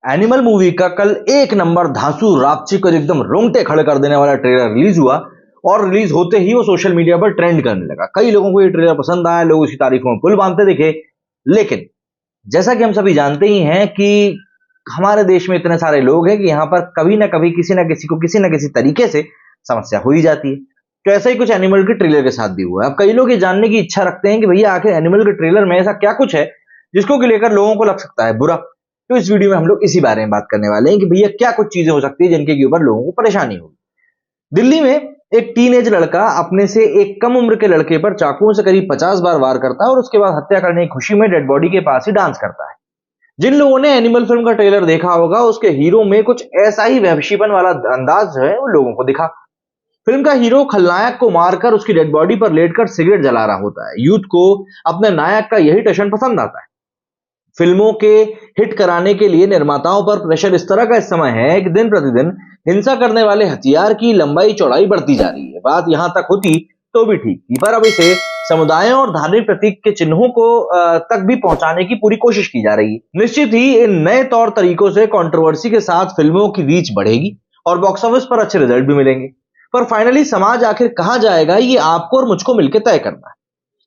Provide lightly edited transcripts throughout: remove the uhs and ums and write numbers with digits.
Animal movie का कल एक नंबर धांसू रापची को एकदम रोंगटे खड़े कर देने वाला ट्रेलर रिलीज हुआ और रिलीज होते ही वो सोशल मीडिया पर ट्रेंड करने लगा। कई लोगों को ये ट्रेलर पसंद आया, लोग उसकी तारीफों में पुल बांधते दिखे। लेकिन जैसा कि हम सभी जानते ही हैं कि हमारे देश में इतने सारे लोग हैं कि यहाँ पर कभी ना कभी किसी ना किसी को किसी ना किसी तरीके से समस्या हो ही जाती है। तो ऐसा ही कुछ एनिमल के ट्रेलर के साथ भी हुआ है। अब कई लोग ये जानने की इच्छा रखते हैं कि भैया आखिर एनिमल के ट्रेलर में ऐसा क्या कुछ है जिसको कि लेकर लोगों को लग सकता है बुरा। तो इस वीडियो में हम लोग इसी बारे में बात करने वाले हैं कि भैया क्या कुछ चीजें हो सकती है जिनके ऊपर लोगों को परेशानी होगी। दिल्ली में एक टीनेज लड़का अपने से एक कम उम्र के लड़के पर चाकुओं से करीब 50 बार वार करता है और उसके बाद हत्या करने की खुशी में डेड बॉडी के पास ही डांस करता है। जिन लोगों ने एनिमल फिल्म का ट्रेलर देखा होगा उसके हीरो में कुछ ऐसा ही वहशीपन वाला अंदाज जो है वो लोगों को दिखा। फिल्म का हीरो खलनायक को मारकर उसकी डेड बॉडी पर लेटकर सिगरेट जला रहा होता है। यूथ को अपने नायक का यही टशन पसंद आता है। फिल्मों के हिट कराने के लिए निर्माताओं पर प्रेशर इस तरह का इस समय है कि दिन प्रतिदिन हिंसा करने वाले हथियार की लंबाई चौड़ाई बढ़ती जा रही है। बात यहां तक होती तो भी ठीक थी, पर अब इसे समुदायों और धार्मिक प्रतीक के चिन्हों को तक भी पहुंचाने की पूरी कोशिश की जा रही है। निश्चित ही इन नए तौर तरीकों से कंट्रोवर्सी के साथ फिल्मों की रीच बढ़ेगी और बॉक्स ऑफिस पर अच्छे रिजल्ट भी मिलेंगे। पर फाइनली समाज आखिर कहां जाएगा ये आपको और मुझको मिलकर तय करना है।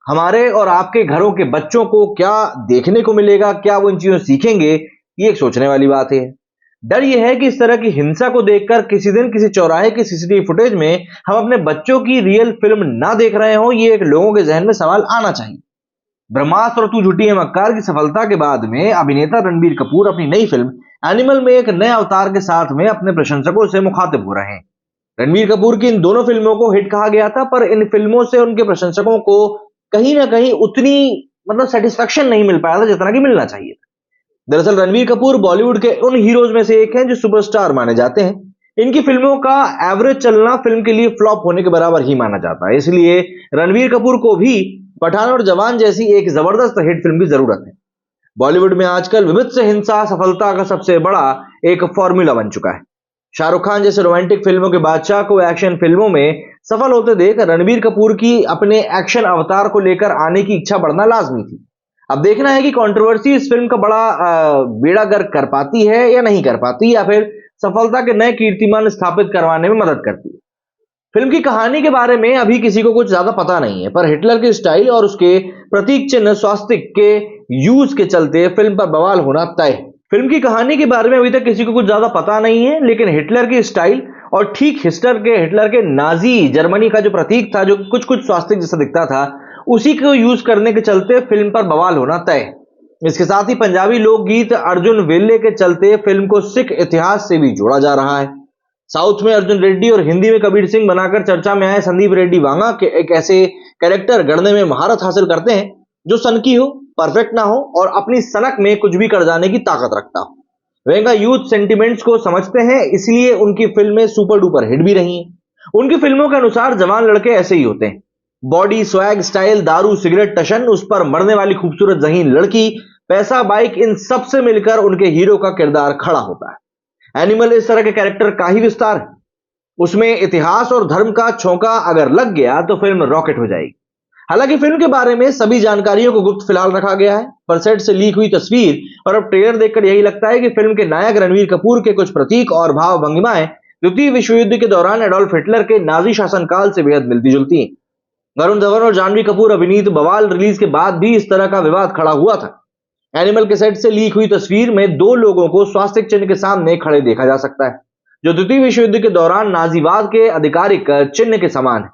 हमारे और आपके घरों के बच्चों को क्या देखने को मिलेगा, क्या वो इन चीजों सीखेंगे, ये एक सोचने वाली बात है। डर यह है कि इस तरह की हिंसा को देखकर किसी दिन किसी चौराहे की सीसीटीवी फुटेज में हम अपने बच्चों की रियल फिल्म ना देख रहे हो, ये एक लोगों के जहन में सवाल आना चाहिए। ब्रह्मास्त्र और तू झूठी है मक्कार की सफलता के बाद में अभिनेता रणबीर कपूर अपनी नई फिल्म एनिमल में एक नए अवतार के साथ में अपने प्रशंसकों से मुखातिब हो रहे हैं। रणबीर कपूर की इन दोनों फिल्मों को हिट कहा गया था, पर इन फिल्मों से उनके प्रशंसकों को कहीं ना कहीं उतनी सेटिस्फेक्शन नहीं मिल पाया था जितना कि मिलना चाहिए था। दरअसल रणबीर कपूर बॉलीवुड के उन हीरोज में से एक हैं जो सुपरस्टार माने जाते हैं। इनकी फिल्मों का एवरेज चलना फिल्म के लिए फ्लॉप होने के बराबर ही माना जाता है। इसलिए रणबीर कपूर को भी पठान और जवान जैसी एक जबरदस्त हिट फिल्म की जरूरत है। बॉलीवुड में आजकल विविध हिंसा सफलता का सबसे बड़ा एक फॉर्मूला बन चुका है। शाहरुख खान जैसे रोमांटिक फिल्मों के बादशाह को एक्शन फिल्मों में सफल होते देख रणबीर कपूर की अपने एक्शन अवतार को लेकर आने की इच्छा बढ़ना लाजमी थी। अब देखना है कि कंट्रोवर्सी इस फिल्म का बड़ा बेड़ा गर्क कर पाती है या नहीं कर पाती, या फिर सफलता के नए कीर्तिमान स्थापित करवाने में मदद करती है। फिल्म की कहानी के बारे में अभी किसी को कुछ ज्यादा पता नहीं है, पर हिटलर के स्टाइल और उसके प्रतीक चिन्ह स्वास्तिक के यूज के चलते फिल्म पर बवाल होना तय है। फिल्म की कहानी के बारे में अभी तक किसी को कुछ ज्यादा पता नहीं है, लेकिन हिटलर की स्टाइल और ठीक हिटलर के नाजी जर्मनी का जो प्रतीक था, जो कुछ कुछ स्वास्तिक जैसा दिखता था, उसी को यूज करने के चलते फिल्म पर बवाल होना तय है। इसके साथ ही पंजाबी लोकगीत अर्जुन वेल्ले के चलते फिल्म को सिख इतिहास से भी जोड़ा जा रहा है। साउथ में अर्जुन रेड्डी और हिंदी में कबीर सिंह बनाकर चर्चा में आए संदीप रेड्डी वांगा के एक ऐसे कैरेक्टर गढ़ने में महारत हासिल करते हैं जो सनकी हो, परफेक्ट ना हो और अपनी सनक में कुछ भी कर जाने की ताकत रखता हो। वेंगा यूथ सेंटिमेंट्स को समझते हैं, इसलिए उनकी फिल्में सुपर डुपर हिट भी रही हैं। उनकी फिल्मों के अनुसार जवान लड़के ऐसे ही होते हैं। बॉडी, स्वैग, स्टाइल, दारू, सिगरेट, टशन, उस पर मरने वाली खूबसूरत जहीन लड़की, पैसा, बाइक, इन सब से मिलकर उनके हीरो का किरदार खड़ा होता है। एनिमल इस तरह के कैरेक्टर का ही विस्तार है। उसमें इतिहास और धर्म का छौंका अगर लग गया तो फिल्म रॉकेट हो जाएगी। हालांकि फिल्म के बारे में सभी जानकारियों को गुप्त फिलहाल रखा गया है, पर सेट से लीक हुई तस्वीर और अब ट्रेलर देखकर यही लगता है कि फिल्म के नायक रणबीर कपूर के कुछ प्रतीक और भाव भंगिमाएं द्वितीय विश्व युद्ध के दौरान एडोल्फ हिटलर के नाजी शासनकाल से बेहद मिलती जुलती हैं। वरुण धवन और जानवी कपूर अभिनीत बवाल रिलीज के बाद भी इस तरह का विवाद खड़ा हुआ था। एनिमल के सेट से लीक हुई तस्वीर में दो लोगों को स्वास्तिक चिन्ह के सामने खड़े देखा जा सकता है, जो द्वितीय विश्व युद्ध के दौरान नाजीवाद के आधिकारिक चिन्ह के समान है।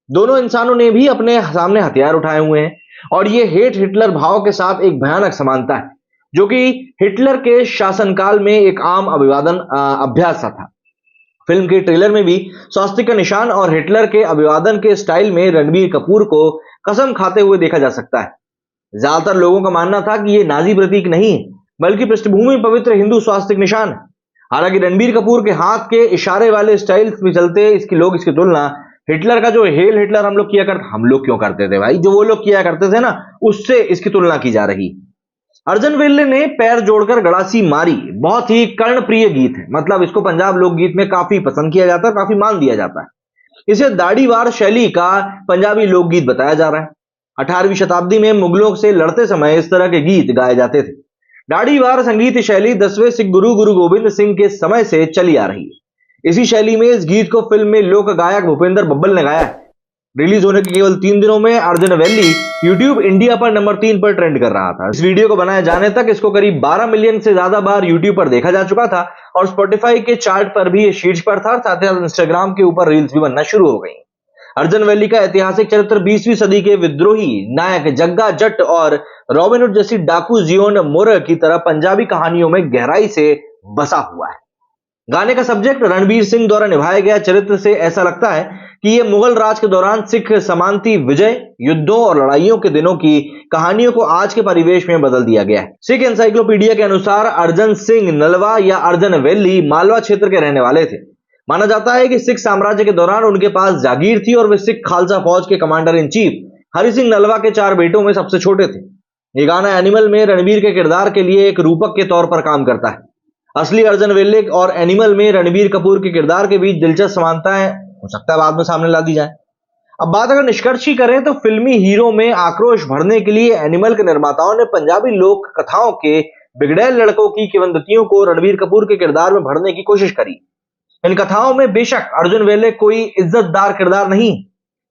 दोनों इंसानों ने भी अपने सामने हथियार उठाए हुए हैं और ये हेट हिटलर भाव के साथ एक भयानक समानता है, जो कि हिटलर के शासनकाल में एक आम अभिवादन अभ्यास था। फिल्म के ट्रेलर में भी स्वास्तिक का निशान और हिटलर के अभिवादन के स्टाइल में रणबीर कपूर को कसम खाते हुए देखा जा सकता है। ज्यादातर लोगों का मानना था कि ये नाजी प्रतीक नहीं है, बल्कि पृष्ठभूमि में पवित्र हिंदू स्वास्तिक निशान है। हालांकि रणबीर कपूर के हाथ के इशारे वाले स्टाइल में चलते इसकी तुलना हिटलर का जो हेल हिटलर हम लोग क्यों करते थे भाई, जो वो लोग किया करते थे ना, उससे इसकी तुलना की जा रही। अर्जुन वेल्ले ने पैर जोड़कर गड़ासी मारी बहुत ही कर्णप्रिय गीत है। मतलब इसको पंजाब लोकगीत में काफी पसंद किया जाता है, काफी मान दिया जाता है। इसे दाढ़ीवार शैली का पंजाबी लोकगीत बताया जा रहा है। 18वीं शताब्दी में मुगलों से लड़ते समय इस तरह के गीत गाए जाते थे। दाढ़ीवार संगीत शैली 10वें सिख गुरु गुरु गोविंद सिंह के समय से चली आ रही है। इसी शैली में इस गीत को फिल्म में लोक गायक भूपेंद्र बब्बल ने गाया है। रिलीज होने के केवल 3 दिनों में अर्जुन वैली यूट्यूब इंडिया पर नंबर 3 पर ट्रेंड कर रहा था। इस वीडियो को बनाए जाने तक इसको करीब 12 मिलियन से ज्यादा बार यूट्यूब पर देखा जा चुका था और स्पॉटिफाई के चार्ट पर भी ये शीर्ष पर था। साथ ही साथ इंस्टाग्राम के ऊपर रील्स भी बनना शुरू हो गई। अर्जुन वैली का ऐतिहासिक चरित्र 20वीं सदी के विद्रोही नायक जग्गा जट और रॉबिनहुड जैसी डाकू जियोन मोर की तरह पंजाबी कहानियों में गहराई से बसा हुआ है। गाने का सब्जेक्ट रणबीर सिंह द्वारा निभाया गया चरित्र से ऐसा लगता है कि यह मुगल राज के दौरान सिख सामंती विजय, युद्धों और लड़ाइयों के दिनों की कहानियों को आज के परिवेश में बदल दिया गया है। सिख एनसाइक्लोपीडिया के अनुसार अर्जन सिंह नलवा या अर्जन वैली मालवा क्षेत्र के रहने वाले थे। माना जाता है कि सिख साम्राज्य के दौरान उनके पास जागीर थी और वे सिख खालसा फौज के commander in chief Hari Singh Nalwa के 4 बेटों में सबसे छोटे थे। ये गाना एनिमल में रणबीर के किरदार के लिए एक रूपक के तौर पर काम करता है। असली अर्जुन वैली और एनिमल में रणबीर कपूर के किरदार के बीच दिलचस्प समानताएं हो सकता है बाद में सामने ला दी जाए। अब बात अगर निष्कर्ष की करें तो फिल्मी हीरो में आक्रोश भरने के लिए एनिमल के निर्माताओं ने पंजाबी लोक कथाओं के बिगड़ैल लड़कों की किंवदंतियों को रणबीर कपूर के किरदार में भरने की कोशिश करी। इन कथाओं में बेशक अर्जुन वैली कोई इज्जतदार किरदार नहीं,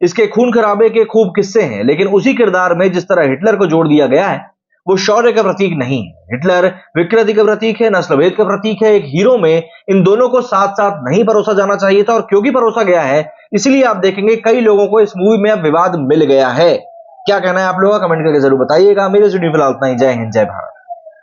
इसके खून खराबे के खूब किस्से हैं, लेकिन उसी किरदार में जिस तरह हिटलर को जोड़ दिया गया है वो शौर्य का प्रतीक नहीं है। हिटलर विकृति का प्रतीक है, नस्लभेद का प्रतीक है। एक हीरो में इन दोनों को साथ साथ नहीं परोसा जाना चाहिए था और क्योंकि परोसा गया है इसलिए आप देखेंगे कई लोगों को इस मूवी में अब विवाद मिल गया है। क्या कहना है आप लोगों का कमेंट करके जरूर बताइएगा। मेरे वीडियो फिलहाल इतना ही। जय हिंद, जय भारत।